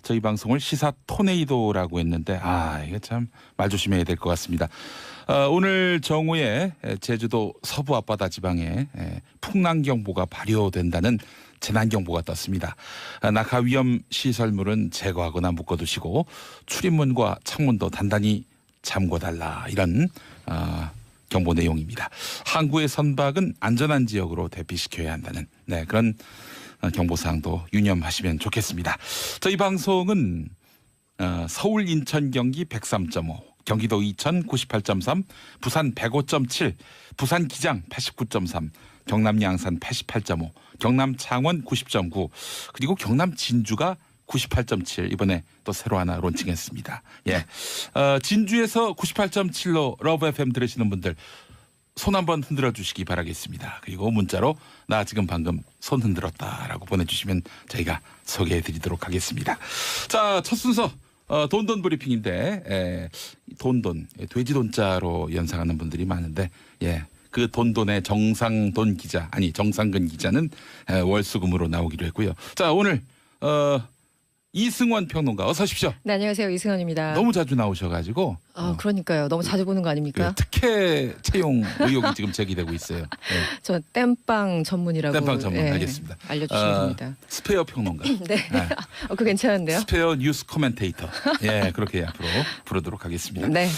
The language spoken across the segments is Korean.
저희 방송을 시사 토네이도라고 했는데 이거 참 말 조심해야 될 것 같습니다. 오늘 정오에 제주도 서부 앞바다 지방에 풍랑경보가 발효된다는 재난경보가 떴습니다. 낙하 위험 시설물은 제거하거나 묶어두시고 출입문과 창문도 단단히 잠궈달라, 이런 경보 내용입니다. 항구의 선박은 안전한 지역으로 대피시켜야 한다는 그런 경보사항도 유념하시면 좋겠습니다. 저희 방송은 서울, 인천, 경기 103.5, 경기도 이천 98.3, 부산 105.7, 부산 기장 89.3, 경남 양산 88.5, 경남 창원 90.9, 그리고 경남 진주가 98.7 이번에 또 새로 하나 론칭했습니다. 진주에서 98.7로 러브 FM 들으시는 분들 손 한번 흔들어 주시기 바라겠습니다. 그리고 문자로 나 지금 방금 손 흔들었다라고 보내주시면 저희가 소개해 드리도록 하겠습니다. 자, 첫 순서 돈돈 브리핑인데 돈돈, 돼지돈자로 연상하는 분들이 많은데 그 돈돈의 정상돈 기자, 정상근 기자는 월수금으로 나오기로 했고요. 자, 오늘 이승원 평론가 어서 오십시오. 네, 안녕하세요. 이승원입니다. 너무 자주 나오셔가지고 그러니까요. 너무 자주 보는 거 아닙니까? 특혜 채용 의혹이 지금 제기되고 있어요. 저 땜빵 전문이라고. 땜빵 전문, 알겠습니다. 알려주시면 됩니다. 스페어 평론가. 네. 그거 괜찮은데요? 스페어 뉴스 코멘테이터. 그렇게 앞으로 부르도록 하겠습니다. 네.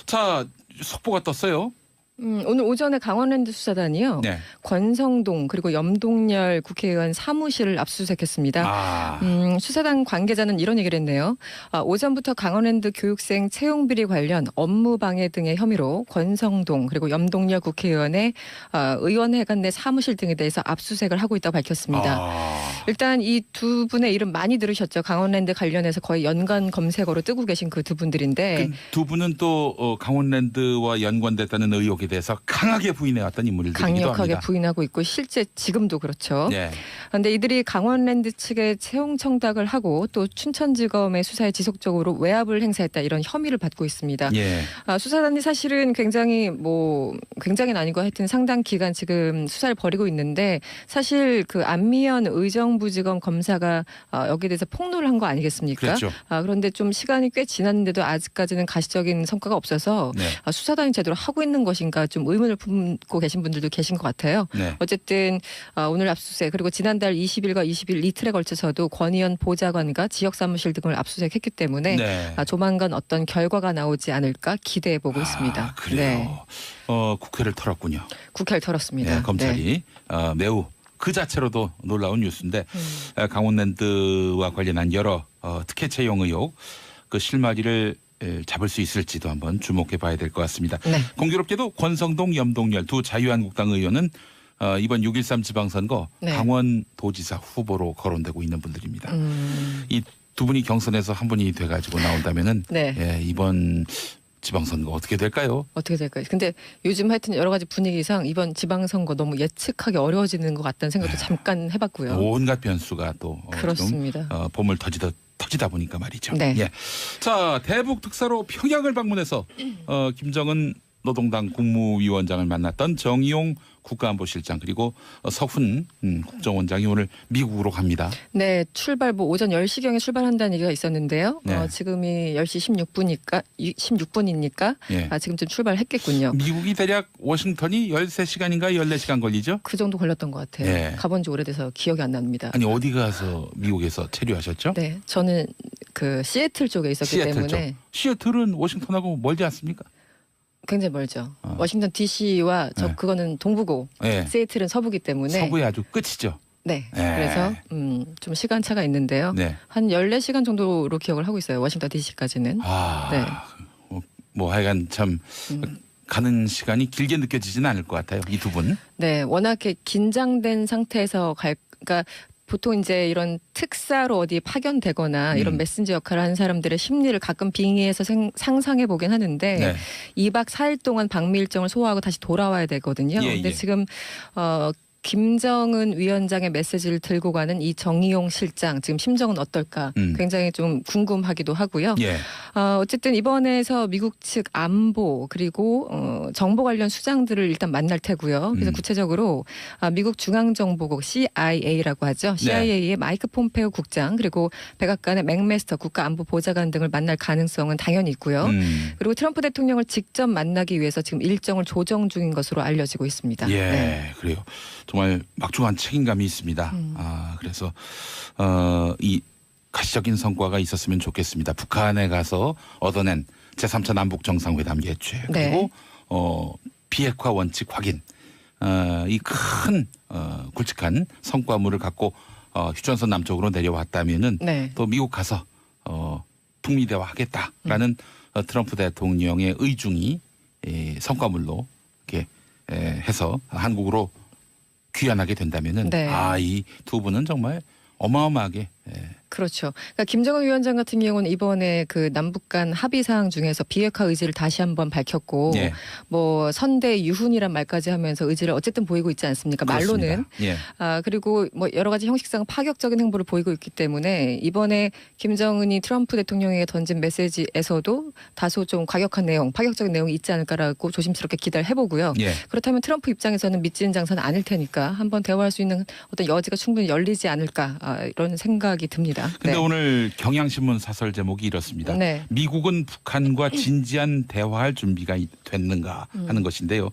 자, 속보가 떴어요. 오늘 오전에 강원랜드 수사단이요. 권성동 그리고 염동열 국회의원 사무실을 압수수색했습니다. 수사단 관계자는 이런 얘기를 했네요. 오전부터 강원랜드 교육생 채용비리 관련 업무방해 등의 혐의로 권성동 그리고 염동열 국회의원의 의원회관 내 사무실 등에 대해서 압수수색을 하고 있다고 밝혔습니다. 일단 이 두 분의 이름 많이 들으셨죠. 강원랜드 관련해서 거의 연관 검색어로 뜨고 계신 그 두 분들인데, 두 분은 또 강원랜드와 연관됐다는 의혹에 대해서 강하게 부인해왔던 인물들이기도 합니다. 강력하게 부인하고 있고 실제 지금도 그렇죠. 그런데 이들이 강원랜드 측에 채용 청탁을 하고 또 춘천지검의 수사에 지속적으로 외압을 행사했다, 이런 혐의를 받고 있습니다. 수사단이 사실은 굉장히는 아니고 하여튼 상당 기간 지금 수사를 벌이고 있는데, 사실 그 안미연 의정부지검 검사가 여기에 대해서 폭로를 한 거 아니겠습니까? 그렇죠. 그런데 좀 시간이 꽤 지났는데도 아직까지는 가시적인 성과가 없어서 수사단이 제대로 하고 있는 것인가 좀 의문을 품고 계신 분들도 계신 것 같아요. 어쨌든 오늘 압수수색, 그리고 지난달 20일과 20일 이틀에 걸쳐서도 권 의원 보좌관과 지역 사무실 등을 압수수색했기 때문에 조만간 어떤 결과가 나오지 않을까 기대해 보고 있습니다. 그래요. 국회를 털었군요. 국회를 털었습니다. 검찰이 매우 그 자체로도 놀라운 뉴스인데, 강원랜드와 관련한 여러 특혜 채용 의혹, 그 실마리를 잡을 수 있을지도 한번 주목해 봐야 될 것 같습니다. 공교롭게도 권성동, 염동열 두 자유한국당 의원은 이번 6.13 지방선거 강원도지사 후보로 거론되고 있는 분들입니다. 이 두 분이 경선에서 한 분이 돼가지고 나온다면은 이번 지방선거 어떻게 될까요? 어떻게 될까요? 근데 요즘 하여튼 여러 가지 분위기상 이번 지방선거 너무 예측하기 어려워지는 것 같다는 생각도 잠깐 해봤고요. 온갖 변수가 또 그렇습니다. 봄을 터지다 보니까 말이죠. 자, 대북 특사로 평양을 방문해서 김정은 노동당 국무위원장을 만났던 정의용 국가안보실장, 그리고 서훈 국정원장이 오늘 미국으로 갑니다. 네, 출발 오전 10시경에 출발한다는 얘기가 있었는데요. 지금이 10시 16분이니까 지금쯤 출발했겠군요. 미국이 대략 워싱턴이 13시간인가 14시간 걸리죠? 그 정도 걸렸던 것 같아요. 가본 지 오래돼서 기억이 안 납니다. 아니, 어디 가서 미국에서 체류하셨죠? 네, 저는 그 시애틀 쪽에 있었기 때문에. 시애틀은 워싱턴하고 멀지 않습니까? 굉장히 멀죠. 워싱턴 DC와 그거는 동부고 시애틀은 서부기 때문에. 서부의 아주 끝이죠. 그래서 좀 시간차가 있는데요. 한 14시간 정도로 기억을 하고 있어요. 워싱턴 DC까지는. 하여간 참 가는 시간이 길게 느껴지지는 않을 것 같아요. 이 두 분. 워낙 긴장된 상태에서 그러니까 보통 이제 이런 특사로 어디 파견되거나 이런 메신저 역할을 하는 사람들의 심리를 가끔 빙의해서 상상해 보긴 하는데 2박 4일 동안 방미 일정을 소화하고 다시 돌아와야 되거든요. 근데 지금 김정은 위원장의 메시지를 들고 가는 이 정의용 실장 지금 심정은 어떨까 굉장히 좀 궁금하기도 하고요. 예. 어쨌든 이번에서 미국 측 안보 그리고 정보 관련 수장들을 일단 만날 테고요. 그래서 구체적으로 미국 중앙정보국 CIA라고 하죠. CIA의 마이크 폼페오 국장 그리고 백악관의 맥메스터 국가안보보좌관 등을 만날 가능성은 당연히 있고요. 그리고 트럼프 대통령을 직접 만나기 위해서 지금 일정을 조정 중인 것으로 알려지고 있습니다. 예, 네. 그래요. 정말 막중한 책임감이 있습니다. 그래서 이 가시적인 성과가 있었으면 좋겠습니다. 북한에 가서 얻어낸 제3차 남북 정상회담 개최 그리고 비핵화 원칙 확인 이 큰 굵직한 성과물을 갖고 휴전선 남쪽으로 내려왔다면은 또 미국 가서 북미 대화하겠다라는 트럼프 대통령의 의중이 성과물로 이렇게 해서 한국으로 귀환하게 된다면은 이 두 분은 정말 어마어마하게 그렇죠. 그러니까 김정은 위원장 같은 경우는 이번에 그 남북 간 합의 사항 중에서 비핵화 의지를 다시 한번 밝혔고 뭐 선대 유훈이란 말까지 하면서 의지를 어쨌든 보이고 있지 않습니까? 말로는. 그리고 뭐 여러 가지 형식상 파격적인 행보를 보이고 있기 때문에 이번에 김정은이 트럼프 대통령에게 던진 메시지에서도 다소 좀 과격한 내용, 파격적인 내용이 있지 않을까라고 조심스럽게 기대를 해보고요. 그렇다면 트럼프 입장에서는 믿지는 장사는 아닐 테니까 한번 대화할 수 있는 어떤 여지가 충분히 열리지 않을까 이런 생각이 듭니다. 근데 오늘 경향신문 사설 제목이 이렇습니다. 미국은 북한과 진지한 대화할 준비가 됐는가 하는 것인데요.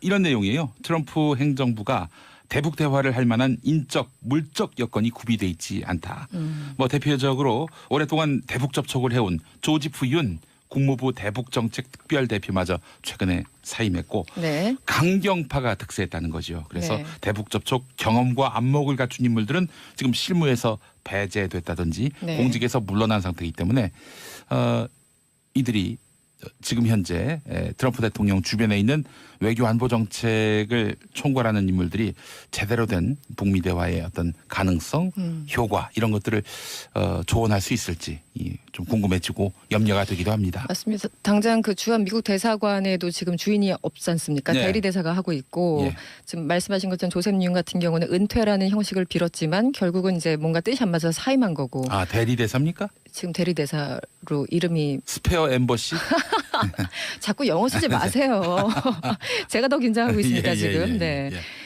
이런 내용이에요. 트럼프 행정부가 대북 대화를 할 만한 인적, 물적 여건이 구비돼 있지 않다. 뭐 대표적으로 오랫동안 대북 접촉을 해온 조지프 윤 국무부 대북정책 특별대표마저 최근에 사임했고 강경파가 득세했다는 거죠. 그래서 대북 접촉 경험과 안목을 갖춘 인물들은 지금 실무에서 배제됐다든지 공직에서 물러난 상태이기 때문에 이들이 지금 현재 트럼프 대통령 주변에 있는 외교 안보 정책을 총괄하는 인물들이 제대로 된 북미 대화의 어떤 가능성, 효과 이런 것들을 조언할 수 있을지 좀 궁금해지고 염려가 되기도 합니다. 맞습니다. 당장 그 주한 미국 대사관에도 지금 주인이 없지 않습니까? 대리 대사가 하고 있고 지금 말씀하신 것처럼 조셉 윤 같은 경우는 은퇴라는 형식을 빌었지만 결국은 이제 뭔가 뜻이 안 맞아서 사임한 거고. 대리 대사입니까? 지금 대리 대사로 이름이 스페어 엠버시? 자꾸 영어 쓰지 마세요. 제가 더 긴장하고 있습니다 지금.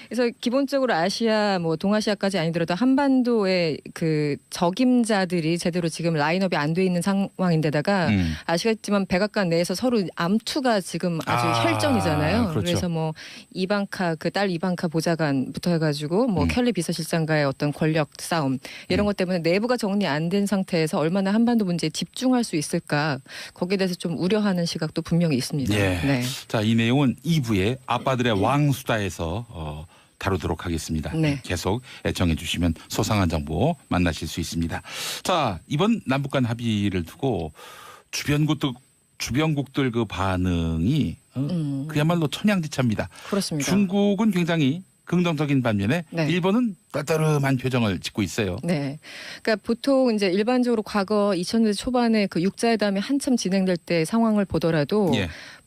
그래서 기본적으로 아시아, 뭐 동아시아까지 아니더라도 한반도의 그 적임자들이 제대로 지금 라인업이 안 돼 있는 상황인데다가 아시겠지만 백악관 내에서 서로 암투가 지금 아주 혈전이잖아요. 그래서 뭐 이방카 그 딸 이방카 보좌관부터 해가지고 뭐 켈리 비서실장과의 어떤 권력 싸움 이런 것 때문에 내부가 정리 안 된 상태에서 얼마나 한반도 문제에 집중할 수 있을까 거기에 대해서 좀 우려하는 시각도 분명히 있습니다. 자, 이 내용은 2부의 아빠들의 왕수다에서 다루도록 하겠습니다. 계속 애청해 주시면 소상한 정보 만나실 수 있습니다. 자, 이번 남북 간 합의를 두고 주변국들 그 반응이 그야말로 천양지차입니다. 그렇습니다. 중국은 굉장히 긍정적인 반면에 일본은 따뜻한 표정을 짓고 있어요. 그러니까 보통 이제 일반적으로 과거 2000년대 초반에 그 육자회담이 한참 진행될 때 상황을 보더라도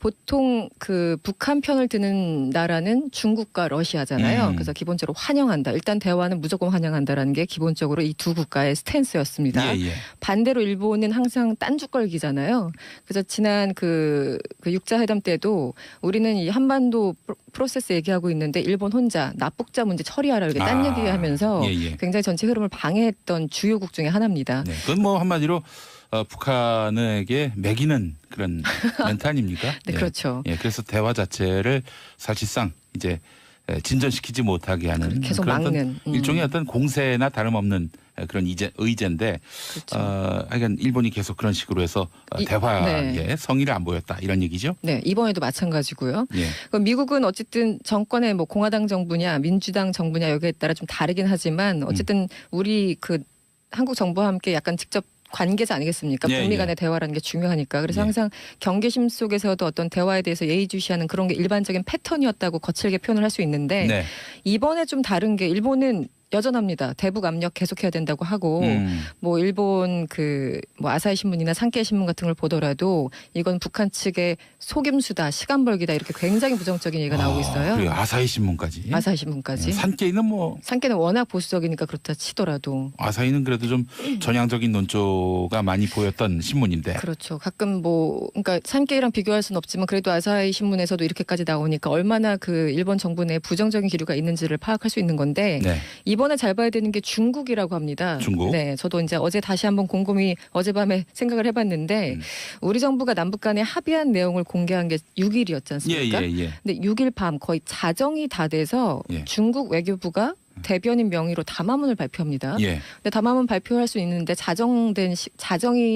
보통 그 북한 편을 드는 나라는 중국과 러시아잖아요. 그래서 기본적으로 환영한다. 일단 대화는 무조건 환영한다라는 게 기본적으로 이 두 국가의 스탠스였습니다. 반대로 일본은 항상 딴죽걸기잖아요. 그래서 지난 그 육자회담 때도 우리는 이 한반도 프로세스 얘기하고 있는데 일본 혼자 납북자 문제 처리하라 이렇게 딴 얘기하면서 굉장히 전체 흐름을 방해했던 주요국 중에 하나입니다. 그건 뭐 한마디로 북한에게 매기는 그런 멘트 아닙니까? 그렇죠. 그래서 대화 자체를 사실상 이제 진전시키지 못하게 하는 계속 막는 일종의 어떤 공세나 다름없는 그런 의제인데 하여간 일본이 계속 그런 식으로 해서 대화에 성의를 안 보였다 이런 얘기죠. 이번에도 마찬가지고요. 미국은 어쨌든 정권의 뭐 공화당 정부냐 민주당 정부냐 여기에 따라 좀 다르긴 하지만 어쨌든 우리 그 한국 정부와 함께 약간 직접 관계자 아니겠습니까? 북미 간의 대화라는 게 중요하니까. 그래서 항상 경계심 속에서도 어떤 대화에 대해서 예의주시하는 그런 게 일반적인 패턴이었다고 거칠게 표현을 할 수 있는데 이번에 좀 다른 게 일본은 여전합니다. 대북 압력 계속해야 된다고 하고 뭐 일본 뭐 아사히 신문이나 산케이 신문 같은 걸 보더라도 이건 북한 측의 속임수다, 시간 벌기다 이렇게 굉장히 부정적인 얘기가 나오고 있어요. 그리고 아사히 신문까지. 아사히 신문까지. 산케이는 워낙 보수적이니까 그렇다 치더라도. 아사히는 그래도 좀 전향적인 논조가 많이 보였던 신문인데. 그렇죠. 가끔 그러니까 산케이랑 비교할 수는 없지만 그래도 아사히 신문에서도 이렇게까지 나오니까 얼마나 그 일본 정부 내 부정적인 기류가 있는지를 파악할 수 있는 건데 네. 이번에 잘 봐야 되는 게 중국이라고 합니다. 중국? 네, 저도 이제 어제 다시 한번 곰곰이 어젯밤에 생각을 해봤는데 우리 정부가 남북 간에 합의한 내용을 공개한 게 6일이었지 않습니까? 예. 근데 6일 밤 거의 자정이 다 돼서 예. 중국 외교부가 대변인 명의로 담화문을 발표합니다. 예. 근데 담화문 발표할 수 있는데 자정이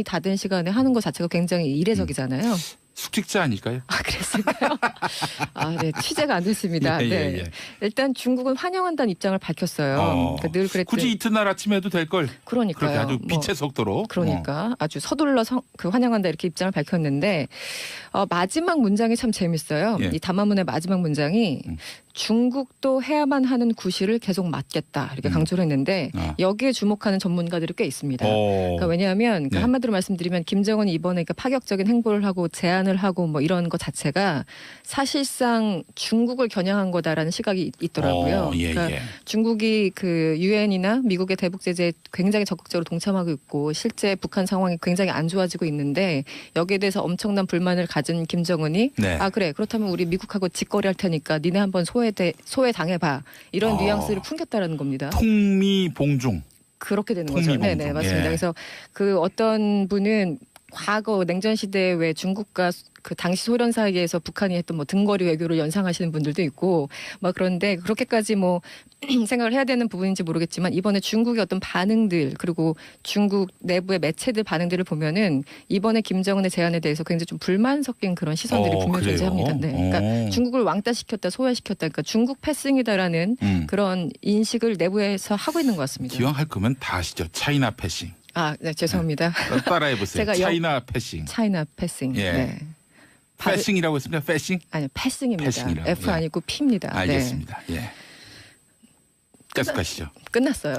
다 된 시간에 하는 것 자체가 굉장히 이례적이잖아요. 숙직자 아닐까요? 아, 그랬을까요? 네, 취재가 안 됐습니다. 네. 일단 중국은 환영한다는 입장을 밝혔어요. 그러니까 늘 그랬던 굳이 이튿날 아침에 해도 될 걸. 그러니까요. 그렇게 아주 빛의 속도로. 그러니까 아주 서둘러 환영한다 이렇게 입장을 밝혔는데 마지막 문장이 참 재밌어요. 예. 이 담화문의 마지막 문장이 중국도 해야만 하는 구실을 계속 맡겠다 이렇게 강조를 했는데 여기에 주목하는 전문가들이 꽤 있습니다. 그러니까 왜냐하면 네. 한마디로 말씀드리면 김정은이 이번에 파격적인 행보를 하고 제안을 하고 뭐 이런 것 자체가 사실상 중국을 겨냥한 거다라는 시각이 있더라고요. 그러니까 중국이 그 유엔이나 미국의 대북 제재에 굉장히 적극적으로 동참하고 있고 실제 북한 상황이 굉장히 안 좋아지고 있는데 여기에 대해서 엄청난 불만을 가진 김정은이 그래 그렇다면 우리 미국하고 직거래할 테니까 니네 한번 소외 당해봐 이런 뉘앙스를 풍겼다라는 겁니다. 통미봉중. 그렇게 되는 거죠. 네, 맞습니다. 그래서 그 어떤 분은 과거 냉전 시대에 왜 중국과 그 당시 소련 사이에서 북한이 했던 뭐 등거리 외교를 연상하시는 분들도 있고 그런데 그렇게까지 생각을 해야 되는 부분인지 모르겠지만 이번에 중국의 어떤 반응들 그리고 중국 내부의 매체들 반응들을 보면은 이번에 김정은의 제안에 대해서 굉장히 좀 불만 섞인 그런 시선들이 분명히 존재합니다. 네. 그러니까 중국을 왕따시켰다, 소외시켰다, 그러니까 중국 패싱이다라는 그런 인식을 내부에서 하고 있는 것 같습니다. 기왕 할 거면 다 아시죠? 차이나 패싱. 네, 죄송합니다. 따라해보세요. 제가 차이나 패싱. 차이나 패싱. 예. 네. 패싱이라고 했습니까? 패싱? 아니요, 패싱입니다. 패싱이라고. F 아니고 P입니다. 알겠습니다. 예. 계속하시죠. 끝났어요.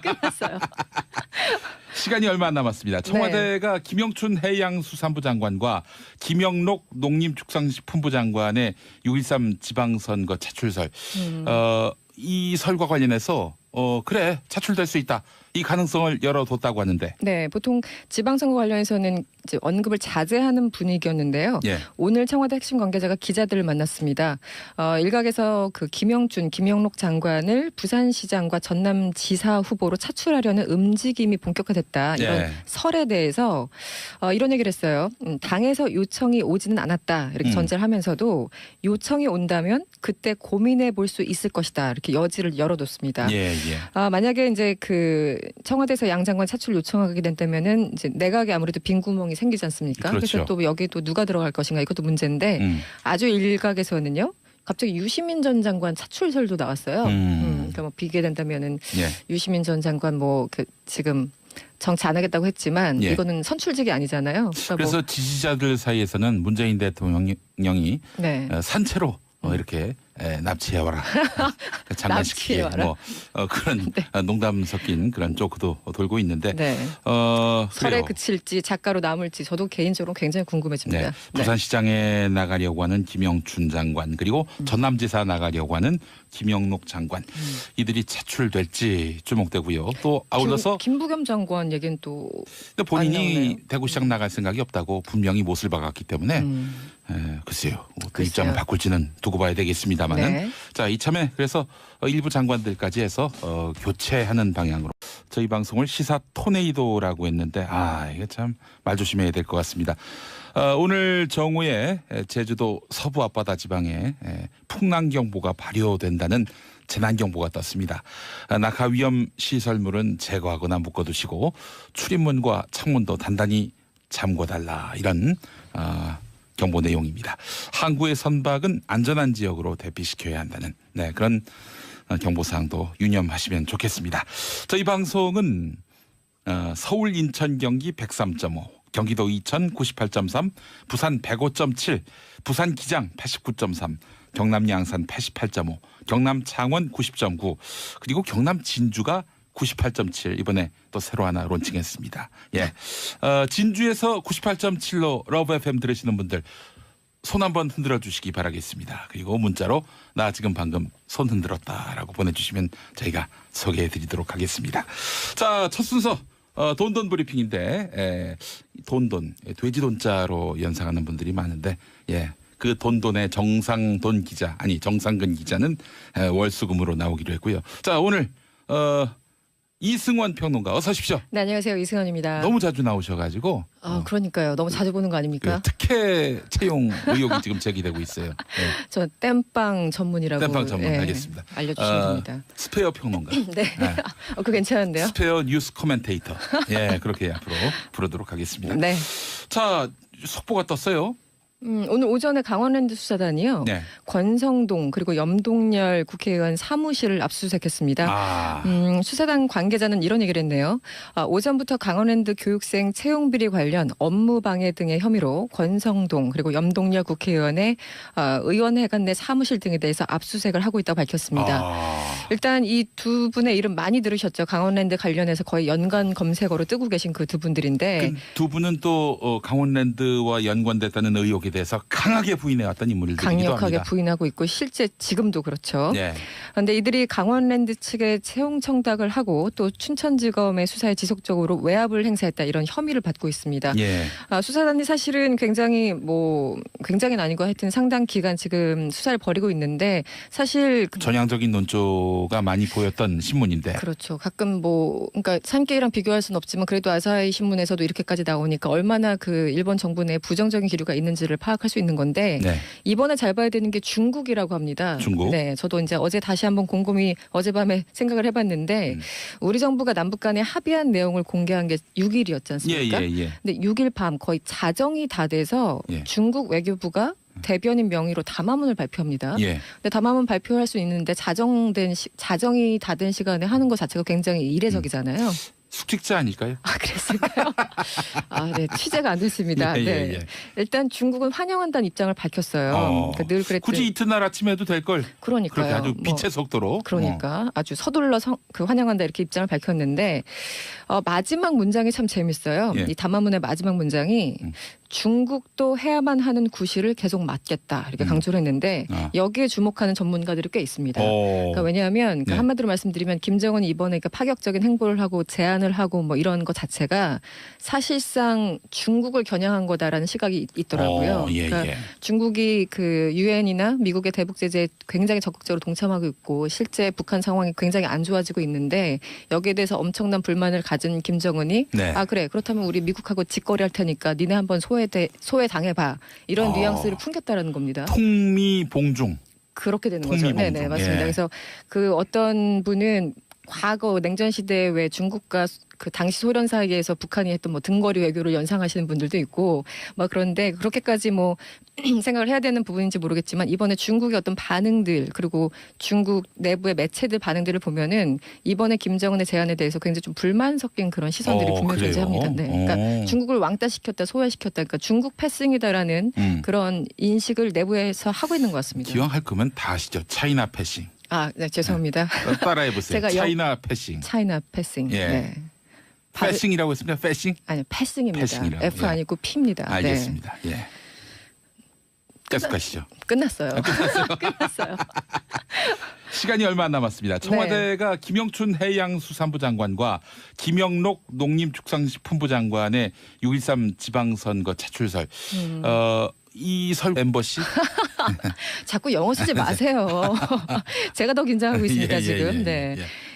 끝났어요. 시간이 얼마 안 남았습니다. 청와대가 김영춘 해양수산부 장관과 김영록 농림축산식품부 장관의 6.13 지방선거 차출설 이 설과 관련해서 그래 차출될 수 있다. 이 가능성을 열어뒀다고 하는데. 네, 보통 지방선거 관련해서는 이제 언급을 자제하는 분위기였는데요. 예. 오늘 청와대 핵심 관계자가 기자들을 만났습니다. 일각에서 그 김영록 장관을 부산시장과 전남지사 후보로 차출하려는 움직임이 본격화됐다. 이런 설에 대해서 이런 얘기를 했어요. 당에서 요청이 오지는 않았다. 이렇게 전제를 하면서도 요청이 온다면 그때 고민해 볼 수 있을 것이다. 이렇게 여지를 열어뒀습니다. 만약에 이제 그 청와대에서 양 장관 차출 요청하게 된다면은 이제 내각에 아무래도 빈 구멍이 생기지 않습니까? 그렇죠. 그래서 또 여기 또 누가 들어갈 것인가 이것도 문제인데 아주 일각에서는요. 갑자기 유시민 전 장관 차출설도 나왔어요. 그러니까 뭐 비게 된다면은 유시민 전 장관 지금 정치 안 하겠다고 했지만 이거는 선출직이 아니잖아요. 그러니까 그래서 지지자들 사이에서는 문재인 대통령이 산채로 이렇게 납치해와라. 장난시키게 그런 농담 섞인 그런 쪽도 돌고 있는데 설에 그칠지 작가로 남을지 저도 개인적으로 굉장히 궁금해집니다. 부산시장에 나가려고 하는 김영춘 장관 그리고 전남지사 나가려고 하는 김영록 장관 이들이 차출될지 주목되고요. 또 아울러서 김부겸 장관 얘기는 또 본인이 대구시장 나갈 생각이 없다고 분명히 못을 박았기 때문에 글쎄요. 그 입장을 바꿀지는 두고 봐야 되겠습니다만은 자 이참에 그래서 일부 장관들까지 해서 교체하는 방향으로 저희 방송을 시사 토네이도라고 했는데 이게 참 말 조심해야 될 것 같습니다. 오늘 정오에 제주도 서부 앞바다 지방에 풍랑경보가 발효된다는 재난경보가 떴습니다. 낙하 위험 시설물은 제거하거나 묶어두시고 출입문과 창문도 단단히 잠궈달라 이런 경보 내용입니다. 항구의 선박은 안전한 지역으로 대피시켜야 한다는 그런 경보사항도 유념하시면 좋겠습니다. 저희 방송은 서울, 인천, 경기 103.5, 경기도 2000 98.3, 부산 105.7, 부산 기장 89.3, 경남 양산 88.5, 경남 창원 90.9, 그리고 경남 진주가 98.7 이번에 또 새로 하나 론칭했습니다. 예, 진주에서 98.7로 러브 FM 들으시는 분들 손 한번 흔들어 주시기 바라겠습니다. 그리고 문자로 나 지금 방금 손 흔들었다라고 보내주시면 저희가 소개해드리도록 하겠습니다. 자, 첫 순서 돈돈 브리핑인데 돈돈 돼지 돈자로 연상하는 분들이 많은데 그 돈돈의 정상돈 기자 정상근 기자는 월수금으로 나오기로 했고요. 자, 오늘 이승원 평론가 어서 오십시오. 네, 안녕하세요. 이승원입니다. 너무 자주 나오셔가지고. 그러니까요. 너무 자주 보는 거 아닙니까? 특혜 채용 의혹이 지금 제기되고 있어요. 네. 저 땜빵 전문이라고. 땜빵 전문 알겠습니다. 알려주시면 됩니다. 스페어 평론가. 네. 그거 괜찮은데요? 스페어 뉴스 코멘테이터. 그렇게 앞으로 부르도록 하겠습니다. 네. 자, 속보가 떴어요. 오늘 오전에 강원랜드 수사단이요. 네. 권성동 그리고 염동열 국회의원 사무실을 압수수색했습니다. 수사단 관계자는 이런 얘기를 했네요. 오전부터 강원랜드 교육생 채용비리 관련 업무방해 등의 혐의로 권성동 그리고 염동열 국회의원의 의원회관 내 사무실 등에 대해서 압수수색을 하고 있다고 밝혔습니다. 일단 이 두 분의 이름 많이 들으셨죠. 강원랜드 관련해서 거의 연관 검색어로 뜨고 계신 그 두 분들인데. 두 분은 또 강원랜드와 연관됐다는 의혹에 대해서 강하게 부인해왔던 인물들이기도 합니다. 강력하게 부인하고 있고 실제 지금도 그렇죠. 그런데 이들이 강원랜드 측에 채용 청탁을 하고 또 춘천지검의 수사에 지속적으로 외압을 행사했다 이런 혐의를 받고 있습니다. 수사단이 사실은 굉장히는 아니고 하여튼 상당 기간 지금 수사를 벌이고 있는데 사실 전향적인 논조가 많이 보였던 신문인데. 그렇죠. 가끔 그러니까 산케이랑 비교할 수는 없지만 그래도 아사히 신문에서도 이렇게까지 나오니까 얼마나 그 일본 정부 내 부정적인 기류가 있는지를 파악할 수 있는 건데 이번에 잘 봐야 되는 게 중국이라고 합니다. 중국? 네, 저도 이제 어제 다시 한번 곰곰이 어젯밤에 생각을 해봤는데 우리 정부가 남북 간에 합의한 내용을 공개한 게 6일이었지 않습니까? 근데 6일 밤 거의 자정이 다 돼서 중국 외교부가 대변인 명의로 담화문을 발표합니다. 근데 담화문 발표할 수 있는데 자정이 다 된 시간에 하는 것 자체가 굉장히 이례적이잖아요. 숙직자 아닐까요? 그랬을까요? 네, 취재가 안 됐습니다. 일단 중국은 환영한다는 입장을 밝혔어요. 그러니까 늘 그랬듯이 굳이 이튿날 아침에 해도 될 걸. 그러니까요. 그렇게 아주 빛의 속도로. 그러니까 아주 서둘러 환영한다 이렇게 입장을 밝혔는데 마지막 문장이 참 재밌어요. 이 담화문의 마지막 문장이 중국도 해야만 하는 구실을 계속 맡겠다 이렇게 강조를 했는데 여기에 주목하는 전문가들이 꽤 있습니다. 그러니까 왜냐하면 한마디로 말씀드리면 김정은이 이번에 파격적인 행보를 하고 제안을 하고 이런 것 자체가 사실상 중국을 겨냥한 거다라는 시각이 있더라고요. 그러니까 중국이 그 유엔이나 미국의 대북 제재에 굉장히 적극적으로 동참하고 있고 실제 북한 상황이 굉장히 안 좋아지고 있는데 여기에 대해서 엄청난 불만을 가진 김정은이 그래 그렇다면 우리 미국하고 직거래할 테니까 니네 한번 소외 당해봐 이런 뉘앙스를 풍겼다라는 겁니다. 통미봉중. 그렇게 되는 거죠. 네, 맞습니다. 그래서 그 어떤 분은 과거 냉전 시대에 왜 중국과 그 당시 소련 사이에서 북한이 했던 등거리 외교를 연상하시는 분들도 있고 그런데 그렇게까지 생각을 해야 되는 부분인지 모르겠지만 이번에 중국의 어떤 반응들 그리고 중국 내부의 매체들 반응들을 보면은 이번에 김정은의 제안에 대해서 굉장히 좀 불만 섞인 그런 시선들이 분명히 존재합니다. 그러니까 중국을 왕따시켰다 소외시켰다 그러니까 중국 패싱이다라는 그런 인식을 내부에서 하고 있는 것 같습니다. 기왕 할 거면 다 아시죠. 차이나 패싱. 네, 죄송합니다. 따라해보세요. 제가 차이나 패싱. 차이나 패싱. 패싱이라고 했습니까? 패싱? 아니요, 패싱입니다. 패싱이라고. F 아니고 P입니다. 알겠습니다. 계속하시죠. 끝났어요. 끝났어요. 시간이 얼마 안 남았습니다. 청와대가 김영춘 해양수산부 장관과 김영록 농림축산식품부 장관의 6.13 지방선거 차출설. 이 설 멤버십? 자꾸 영어 쓰지 마세요. 제가 더 긴장하고 있습니다, 지금.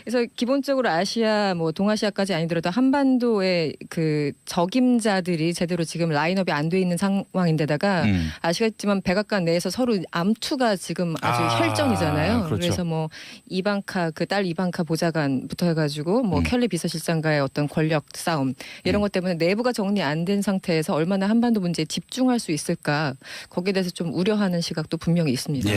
그래서 기본적으로 아시아, 동아시아까지 아니더라도 한반도의 그 적임자들이 제대로 지금 라인업이 안 돼 있는 상황인데다가 아시겠지만 백악관 내에서 서로 암투가 지금 아주 혈전이잖아요. 그렇죠. 그래서 이방카 그 딸 이방카 보좌관부터 해가지고 켈리 비서실장과의 어떤 권력 싸움 이런 것 때문에 내부가 정리 안 된 상태에서 얼마나 한반도 문제에 집중할 수 있을까 거기에 대해서 좀 우려하는 시각도 분명히 있습니다.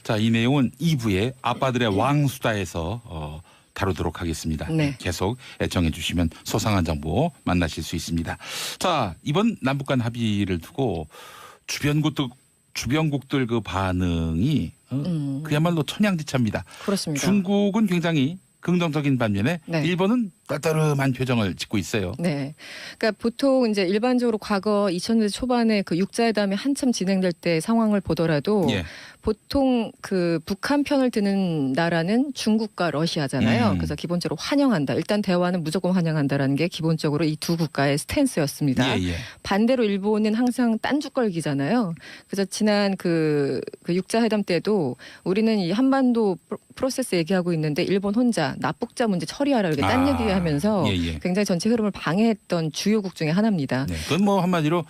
자, 이 내용은 2부의 아빠들의 왕수다에서 다루도록 하겠습니다. 계속 애청해 주시면 소상한 정보 만나실 수 있습니다. 자, 이번 남북 간 합의를 두고 주변국도 주변국들 그 반응이 그야말로 천양지차입니다. 그렇습니다. 중국은 굉장히 긍정적인 반면에 네. 일본은 떨떠름한 표정을 짓고 있어요. 네. 그러니까 보통 이제 일반적으로 과거 2000년대 초반에 그 육자회담이 한참 진행될 때 상황을 보더라도 예. 보통 그 북한 편을 드는 나라는 중국과 러시아잖아요. 그래서 기본적으로 환영한다. 일단 대화는 무조건 환영한다라는 게 기본적으로 이 두 국가의 스탠스였습니다. 예, 예. 반대로 일본은 항상 딴죽걸기잖아요. 그래서 지난 그 육자회담 때도 우리는 이 한반도 프로세스 얘기하고 있는데 일본 혼자 납북자 문제 처리하라 이렇게 딴 얘기하면서 예, 예. 굉장히 전체 흐름을 방해했던 주요국 중에 하나입니다. 네, 그건 뭐 한마디로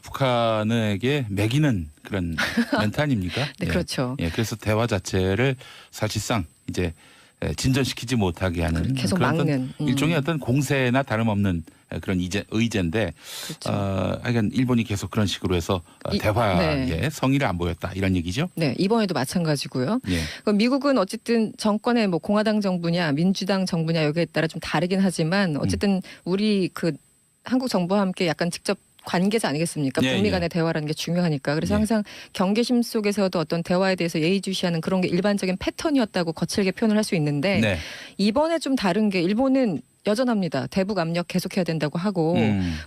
북한에게 매기는 그런 멘트 아닙니까? 네, 그렇죠. 예, 그래서 대화 자체를 사실상 이제 진전시키지 못하게 하는 계속 그런 막는 어떤 일종의 어떤 공세나 다름없는 그런 의제인데 그렇죠. 하여간 일본이 계속 그런 식으로 해서 대화에 네. 성의를 안 보였다 이런 얘기죠. 네, 이번에도 마찬가지고요. 예. 그럼 미국은 어쨌든 정권의 뭐 공화당 정부냐 민주당 정부냐 여기에 따라 좀 다르긴 하지만 어쨌든 우리 그 한국 정부와 함께 약간 직접 관계자 아니겠습니까? 예, 북미 간의 예. 대화라는 게 중요하니까. 그래서 예. 항상 경계심 속에서도 어떤 대화에 대해서 예의주시하는 그런 게 일반적인 패턴이었다고 거칠게 표현을 할 수 있는데 네. 이번에 좀 다른 게 일본은 여전합니다. 대북 압력 계속해야 된다고 하고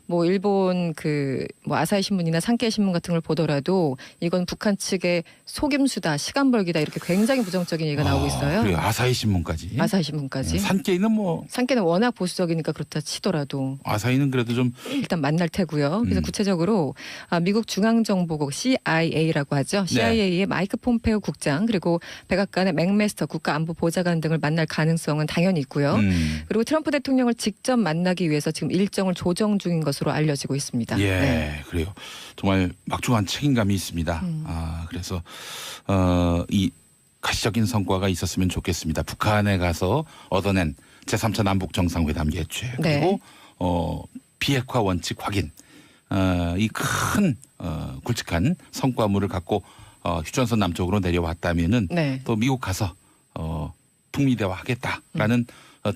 뭐 일본 그 뭐 아사히 신문이나 산케이 신문 같은 걸 보더라도 이건 북한 측의 속임수다, 시간 벌기다 이렇게 굉장히 부정적인 얘기가 나오고 있어요. 그리고 아사히 신문까지. 아사히 신문까지. 산케이는 뭐 산케이는 워낙 보수적이니까 그렇다 치더라도 아사히는 그래도 좀 일단 만날 테고요. 그래서 구체적으로 미국 중앙정보국 CIA라고 하죠. CIA의 마이크 폼페오 국장 그리고 백악관의 맥메스터 국가안보보좌관 등을 만날 가능성은 당연히 있고요. 그리고 트럼프 대통령을 직접 만나기 위해서 지금 일정을 조정 중인 것으로 알려지고 있습니다. 예, 네. 그래요. 정말 막중한 책임감이 있습니다. 그래서 이 가시적인 성과가 있었으면 좋겠습니다. 북한에 가서 얻어낸 제3차 남북 정상회담 예추 그리고 비핵화 원칙 확인 이 큰 굵직한 성과물을 갖고 휴전선 남쪽으로 내려왔다면은 또 미국 가서 북미 대화하겠다라는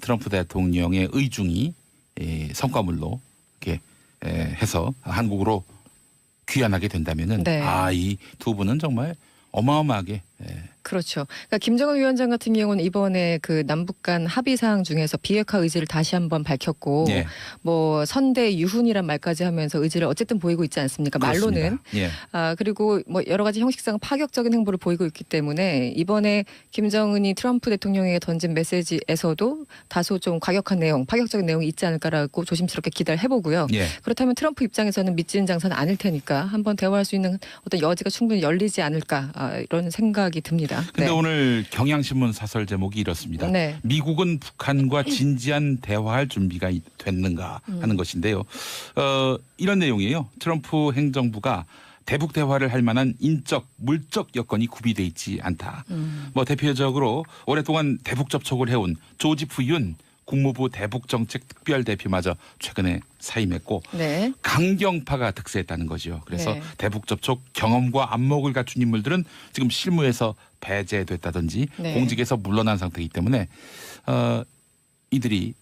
트럼프 대통령의 의중이 성과물로 이렇게 해서 한국으로 귀환하게 된다면은 이 두 분은 정말 어마어마하게 그렇죠. 그러니까 김정은 위원장 같은 경우는 이번에 그 남북 간 합의 사항 중에서 비핵화 의지를 다시 한번 밝혔고 뭐 선대 유훈이란 말까지 하면서 의지를 어쨌든 보이고 있지 않습니까? 말로는. 그리고 뭐 여러 가지 형식상 파격적인 행보를 보이고 있기 때문에 이번에 김정은이 트럼프 대통령에게 던진 메시지에서도 다소 좀 과격한 내용, 파격적인 내용이 있지 않을까라고 조심스럽게 기대를 해보고요. 그렇다면 트럼프 입장에서는 믿지는 장사는 아닐 테니까 한번 대화할 수 있는 어떤 여지가 충분히 열리지 않을까 이런 생각이 듭니다. 근데 오늘 경향신문 사설 제목이 이렇습니다. 미국은 북한과 진지한 대화할 준비가 됐는가 하는 것인데요. 이런 내용이에요. 트럼프 행정부가 대북 대화를 할 만한 인적, 물적 여건이 구비돼 있지 않다. 뭐 대표적으로 오랫동안 대북 접촉을 해온 조지프 윤 국무부 대북정책 특별대표마저 최근에 사임했고 강경파가 득세했다는 거죠. 그래서 대북 접촉 경험과 안목을 갖춘 인물들은 지금 실무에서 배제됐다든지 공직에서 물러난 상태이기 때문에 이들이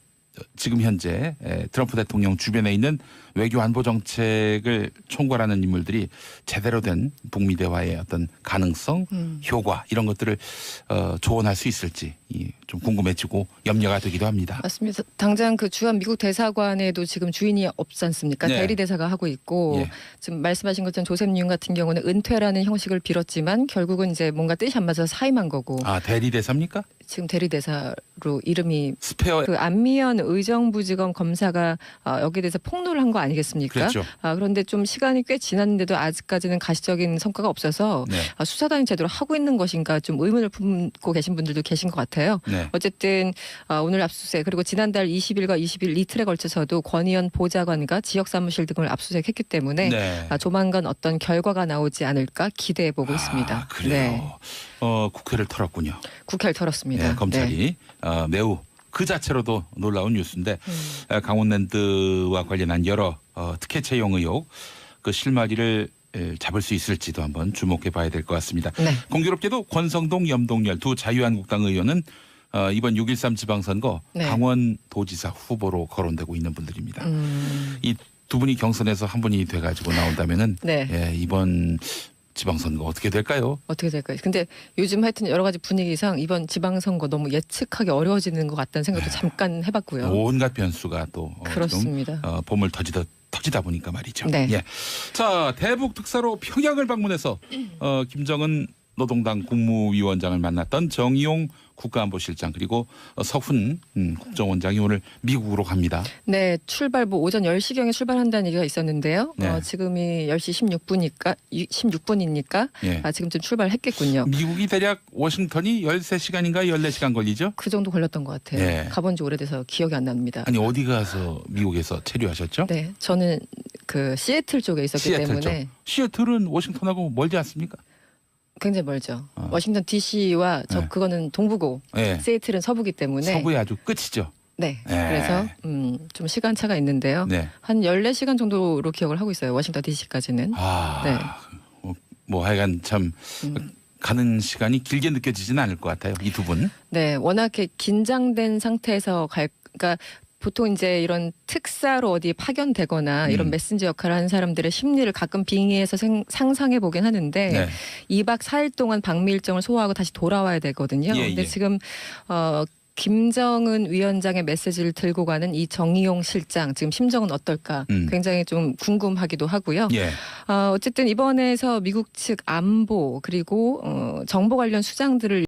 지금 현재 트럼프 대통령 주변에 있는 외교 안보 정책을 총괄하는 인물들이 제대로 된 북미 대화의 어떤 가능성, 효과 이런 것들을 조언할 수 있을지 좀 궁금해지고 염려가 되기도 합니다. 맞습니다. 당장 그 주한 미국 대사관에도 지금 주인이 없지 않습니까? 대리 대사가 하고 있고 지금 말씀하신 것처럼 조셉 윤 같은 경우는 은퇴라는 형식을 빌었지만 결국은 이제 뭔가 뜻이 안 맞아서 사임한 거고. 대리 대사입니까? 지금 대리 대사로 이름이 스페어 그 안미연 의정부지검 검사가 여기에 대해서 폭로를 한 거 아니겠습니까? 그렇죠. 그런데 좀 시간이 꽤 지났는데도 아직까지는 가시적인 성과가 없어서 수사단이 제대로 하고 있는 것인가 좀 의문을 품고 계신 분들도 계신 것 같아요. 어쨌든 오늘 압수수색 그리고 지난달 20일과 20일 이틀에 걸쳐서도 권의원 보좌관과 지역 사무실 등을 압수수색했기 때문에 조만간 어떤 결과가 나오지 않을까 기대해 보고 있습니다. 그래요. 국회를 털었군요. 국회를 털었습니다. 검찰이 매우 그 자체로도 놀라운 뉴스인데 강원랜드와 관련한 여러 특혜 채용 의혹 그 실마리를 잡을 수 있을지도 한번 주목해 봐야 될 것 같습니다. 공교롭게도 권성동, 염동열 두 자유한국당 의원은 이번 6.13 지방선거 강원도지사 후보로 거론되고 있는 분들입니다. 이 두 분이 경선에서 한 분이 돼가지고 나온다면은 이번 지방선거 어떻게 될까요? 어떻게 될까요? 근데 요즘 하여튼 여러 가지 분위기상 이번 지방선거 너무 예측하기 어려워지는 것 같다는 생각도 잠깐 해봤고요. 온갖 변수가 또 그렇습니다. 봄을 터지다 보니까 말이죠. 네. 예. 자, 대북 특사로 평양을 방문해서 김정은 노동당 국무위원장을 만났던 정의용 국가안보실장 그리고 서훈 국정원장이 오늘 미국으로 갑니다. 네, 출발 오전 10시경에 출발한다는 얘기가 있었는데요. 네. 지금이 10시 16분이니까 예. 지금쯤 출발했겠군요. 미국이 대략 워싱턴이 13시간인가 14시간 걸리죠? 그 정도 걸렸던 것 같아요. 예. 가본 지 오래돼서 기억이 안 납니다. 아니 어디 가서 미국에서 체류하셨죠? 네, 저는 그 시애틀 쪽에 있었기 시애틀 때문에 쪽. 시애틀은 워싱턴하고 멀지 않습니까? 굉장히 멀죠. 워싱턴 DC와 네. 그거는 동부고 예. 시애틀은 서부기 때문에 서부의 아주 끝이죠. 네. 예. 그래서 좀 시간 차가 있는데요. 네. 한 14시간 정도로 기억을 하고 있어요. 워싱턴 DC까지는. 네. 뭐 하여간 참 가는 시간이 길게 느껴지지는 않을 것 같아요. 이 두 분. 네, 워낙 긴장된 상태에서 그러니까 보통 이제 이런 특사로 어디 파견되거나 이런 메신저 역할을 하는 사람들의 심리를 가끔 빙의해서 상상해 보긴 하는데 네. 2박 4일 동안 방미 일정을 소화하고 다시 돌아와야 되거든요. 예, 근데 예. 지금 김정은 위원장의 메시지를 들고 가는 이 정의용 실장 지금 심정은 어떨까 굉장히 좀 궁금하기도 하고요. 예. 어쨌든 이번에서 미국 측 안보 그리고 정보 관련 수장들을